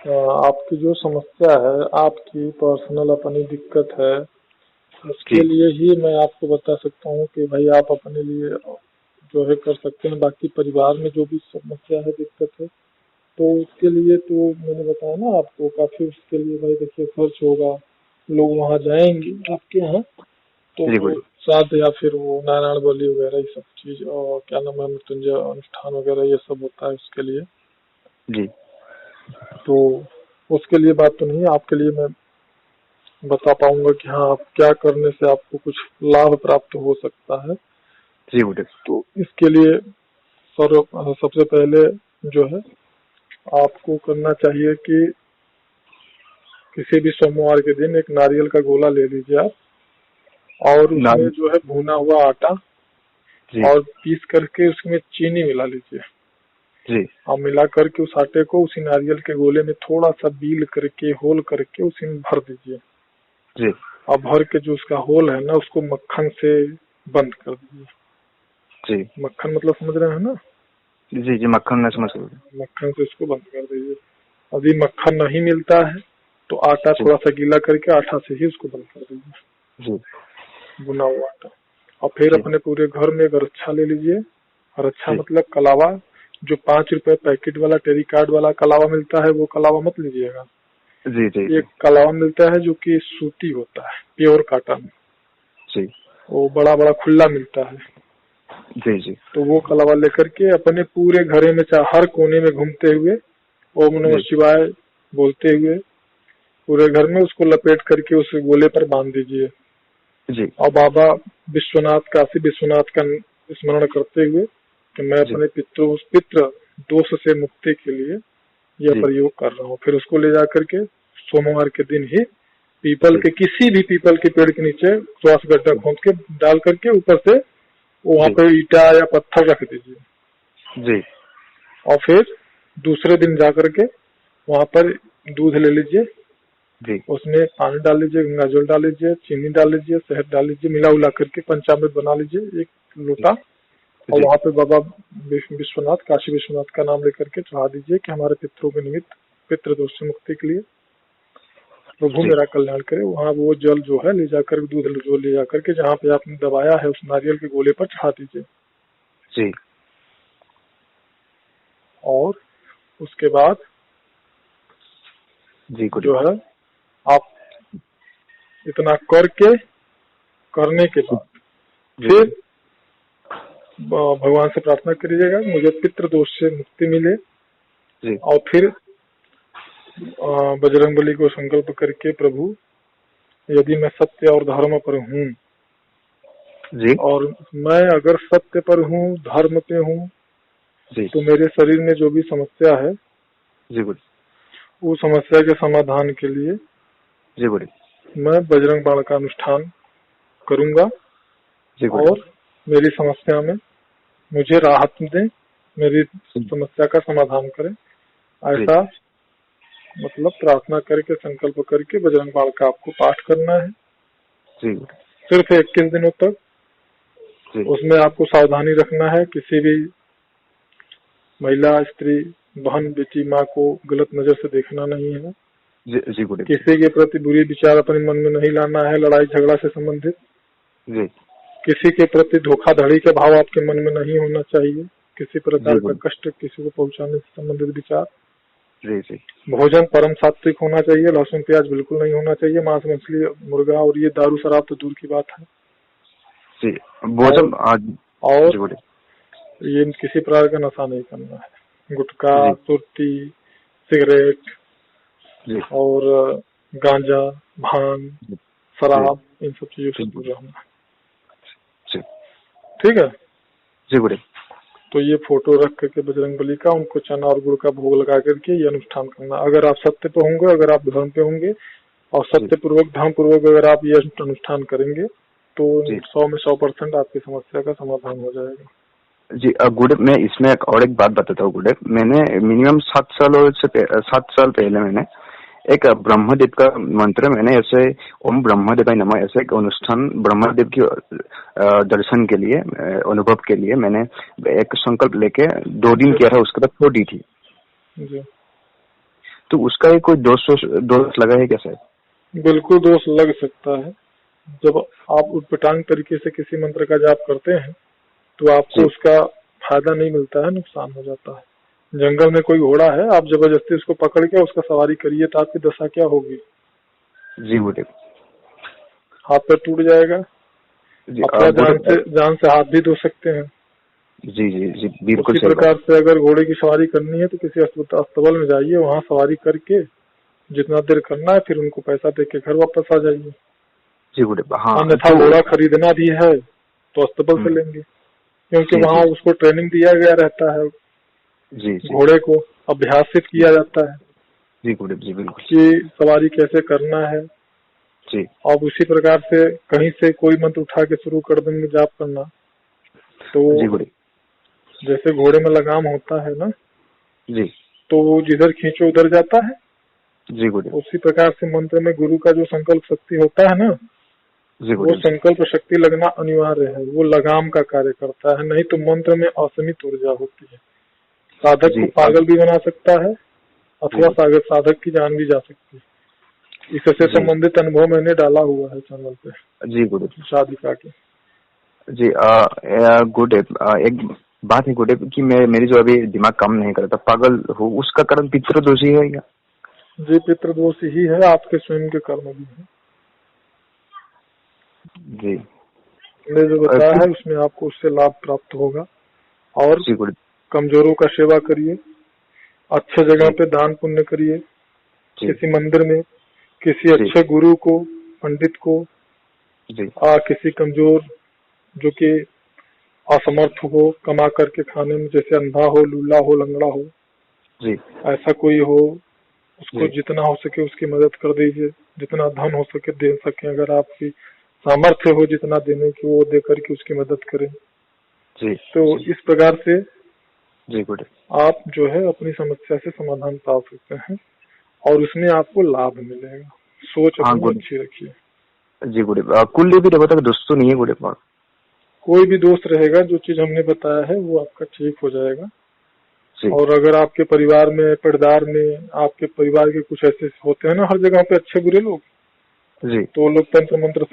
आपकी जो समस्या है, आपकी पर्सनल अपनी दिक्कत है, उसके जी लिए ही मैं आपको बता सकता हूँ कि भाई आप अपने लिए जो है कर सकते हैं। बाकी परिवार में जो भी समस्या है, दिक्कत है, तो उसके लिए तो मैंने बताया ना आपको, काफी उसके लिए भाई देखिए खर्च होगा। लोग वहाँ जाएंगे आपके यहाँ, तो जी वो गुरु श्राद्ध या फिर वो नारायण बलि वगैरह ये सब चीज, और क्या नाम है, मृत्युंजय अनुष्ठान वगैरह ये सब होता है उसके लिए। जी तो उसके लिए बात तो नहीं, आपके लिए मैं बता पाऊंगा कि हाँ आप क्या करने से आपको कुछ लाभ प्राप्त हो सकता है। जी गुरु तो इसके लिए सबसे पहले जो है आपको करना चाहिए कि किसी भी सोमवार के दिन एक नारियल का गोला ले लीजिए आप, और उसमें नाम जो है भुना हुआ आटा जी और पीस करके उसमें चीनी मिला लीजिए। जी और मिला करके उस आटे को उसी नारियल के गोले में थोड़ा सा बील करके होल करके उसी में भर दीजिए। जी और भर के जो उसका होल है ना, उसको मक्खन से बंद कर दीजिए। जी मक्खन मतलब समझ रहे हैं ना? जी जी मक्खन मैं समझ गया। मक्खन से उसको बंद कर दीजिए। यदि मक्खन नहीं मिलता है तो आटा जी थोड़ा सा गीला करके आटा से ही उसको बंद कर दीजिए, जी भुना हुआ आटा। और फिर जी अपने पूरे घर में एक रच्छा ले लीजिए। रच्छा जी मतलब कलावा, जो 5 रुपए पैकेट वाला टेरिकार्ड वाला कलावा मिलता है, वो कलावा मत लीजिएगा। जी जी जी एक कलावा मिलता है जो कि सूती होता है, प्योर कॉटन, जी वो बड़ा बड़ा खुला मिलता है। जी जी तो वो कलावा लेकर के अपने पूरे घरे में, चाहे हर कोने में घूमते हुए ओम नमः जी शिवाय बोलते हुए पूरे घर में उसको लपेट करके उस गोले पर बांध दीजिए। जी और बाबा विश्वनाथ, काशी विश्वनाथ का स्मरण करते हुए कि मैं जी अपने पितृ दोष से मुक्ति के लिए यह जी प्रयोग कर रहा हूँ। फिर उसको ले जाकर के सोमवार के दिन ही पीपल जी के, किसी भी पीपल के पेड़ के नीचे श्वास गड्ढा खोद के डाल करके ऊपर से वहाँ जी पे ईटा या पत्थर रख दीजिए। जी और फिर दूसरे दिन जा करके वहाँ पर दूध ले लीजिए, जी उसमें पानी डाल लीजिए, गंगा जल डाल लीजिए, चीनी डाल लीजिए, शहद डाल लीजिए, मिला उला करके पंचामृत बना लीजिए 1 लोटा। और जी वहाँ पे बाबा विश्वनाथ, काशी विश्वनाथ का नाम लेकर के चढ़ा दीजिए कि हमारे पितरों के निमित्त, पितृ दोष से मुक्ति के लिए प्रभु जी मेरा कल्याण करे। वहाँ वो जल जो है ले जाकर, दूध जो ले जाकर के जहाँ पे आपने दबाया है उस नारियल के गोले पर चढ़ा दीजिए। जी और उसके बाद जी गुरु जो है आप इतना करने के जी बाद जी फिर भगवान से प्रार्थना करिएगा मुझे पितृ दोष से मुक्ति मिले। जी और फिर बजरंगबली को संकल्प करके, प्रभु यदि मैं सत्य और धर्म पर हूँ, जी और मैं अगर सत्य पर हूँ, धर्म पे हूँ, जी तो मेरे शरीर में जो भी समस्या है जी गुरु उस समस्या के समाधान के लिए जी गुरु मैं बजरंग बाण का अनुष्ठान करूंगा जी गुरु और मेरी समस्या में मुझे राहत दें, मेरी समस्या का समाधान करें। जी ऐसा मतलब प्रार्थना करके, संकल्प करके बजरंग बाण का आपको पाठ करना है जी सिर्फ 21 दिनों तक। जी उसमें आपको सावधानी रखना है, किसी भी महिला, स्त्री, बहन, बेटी, माँ को गलत नजर से देखना नहीं है। जी गुरु किसी के प्रति बुरी विचार अपने मन में नहीं लाना है, लड़ाई झगड़ा से संबंधित। जी किसी के प्रति धोखाधड़ी के भाव आपके मन में नहीं होना चाहिए। किसी प्रकार जी का गुरु कष्ट किसी को पहुंचाने से संबंधित विचार। जी जी भोजन परम सात्विक होना चाहिए, लहसुन प्याज बिल्कुल नहीं होना चाहिए, मांस मछली मुर्गा और ये दारू शराब तो दूर की बात है। जी भोजन और जी गुरु ये किसी प्रकार का नशा नहीं करना है, गुटखा, जी सुर्ती, सिगरेट जी और गांजा, भांग, जी शराब, इन सब चीजों से जी दूर रहना है। जी ठीक है। जी गुरु तो ये फोटो रख करके बजरंगबली का, उनको चना और गुड़ का भोग लगा करके ये अनुष्ठान करना। अगर आप सत्य पे होंगे, अगर आप धर्म पे होंगे और जी सत्य पूर्वक, धर्म पूर्वक अगर आप ये अनुष्ठान करेंगे तो जी 100 में 100% आपकी समस्या का समाधान हो जाएगा। जी गुड। मैं इसमें एक बात बताता हूँ गुड। मैंने मिनिमम 7 साल पहले मैंने एक ब्रह्मदेव का मंत्र, मैंने ऐसे ओम ब्रह्मदेवाय नमः ऐसे एक अनुष्ठान ब्रह्मदेव की दर्शन के लिए, अनुभव के लिए मैंने एक संकल्प लेके 2 दिन किया था, उसके बाद छोड़ दी थी। जी। तो उसका ही कोई दोष दोष लगा है क्या सर? बिल्कुल दोष लग सकता है। जब आप उटपटांग तरीके से किसी मंत्र का जाप करते हैं तो आपको जी उसका फायदा नहीं मिलता है, नुकसान हो जाता है। जंगल में कोई घोड़ा है, आप जबरदस्ती उसको पकड़ के उसका सवारी करिए तो आपकी दशा क्या होगी? जी गुरुदेव। हाथ पैर टूट जाएगा, जी अथवा जान से हाथ भी धो सकते हैं। जी जी जी बिल्कुल उसी सही प्रकार बात। से अगर घोड़े की सवारी करनी है तो किसी अस्तबल में जाइए, वहाँ सवारी करके जितना देर करना है फिर उनको पैसा दे के घर वापस आ जाइए। जी गुरुदेव। हाँ अन्यथा तो घोड़ा खरीदना भी है तो अस्तबल से लेंगे, क्योंकि जी वहाँ जी उसको ट्रेनिंग दिया गया रहता है। जी जी घोड़े को अभ्यासित किया जाता है जी गुरुदेव जी बिल्कुल। कि सवारी कैसे करना है। जी अब उसी प्रकार से कहीं से कोई मंत्र उठा के शुरू कर देंगे जाप करना, तो जी गुरुदेव। जैसे घोड़े में लगाम होता है ना, जी तो वो जिधर खींचो उधर जाता है। जी गुरुदेव। उसी प्रकार से मंत्र में गुरु का जो संकल्प शक्ति होता है ना, जी वो गुरुदेव जी। संकल्प शक्ति लगना अनिवार्य है। वो लगाम का कार्य करता है, नहीं तो मंत्र में असीमित ऊर्जा होती है। साधक को जी पागल भी बना सकता है, अथवा जी साधक की जान भी जा सकती है। इससे जी संबंधित अनुभव मैंने डाला हुआ है चैनल पे, जी गुरुदेव शादिका के। जी। गुरुदेव एक बात है गुरुदेव कि मेरी जो अभी दिमाग काम नहीं करता, पागल हूँ, उसका कारण पितृदोष ही है क्या? जी पितृदोष ही है, आपके स्वयं के कर्म भी है। जी मैंने जो बताया है उसमें आपको उससे लाभ प्राप्त होगा। और जी गुरुदेव कमजोरों का सेवा करिए, अच्छे जगह जी पे दान पुण्य करिए, जी किसी मंदिर में किसी जी अच्छे गुरु को, पंडित को, जी किसी कमजोर जो कि असमर्थ हो कमा करके खाने में, जैसे अंधा हो, लूला हो, लंगड़ा हो, जी ऐसा कोई हो, उसको जी जितना हो सके उसकी मदद कर दीजिए। जितना धन हो सके दे सके, अगर आपकी सामर्थ्य हो जितना देने की, वो दे करके उसकी मदद करें। जी तो जी इस प्रकार से जी गुरुदेव। आप जो है अपनी समस्या से समाधान पा सकते हैं और उसमें आपको लाभ मिलेगा। सोच हाँ अपनी गुरुदेव अच्छी रखिए। जी गुरुदेव। कुलदेवी देवता का दोष तो नहीं है गुरुदेव? कोई भी दोस्त रहेगा, जो चीज हमने बताया है वो आपका ठीक हो जाएगा। जी और अगर आपके परिवार में, परिवार में आपके परिवार के कुछ ऐसे होते हैं ना हर जगह पे अच्छे बुरे लोग, जी तो वो लोग तंत्र मंत्र से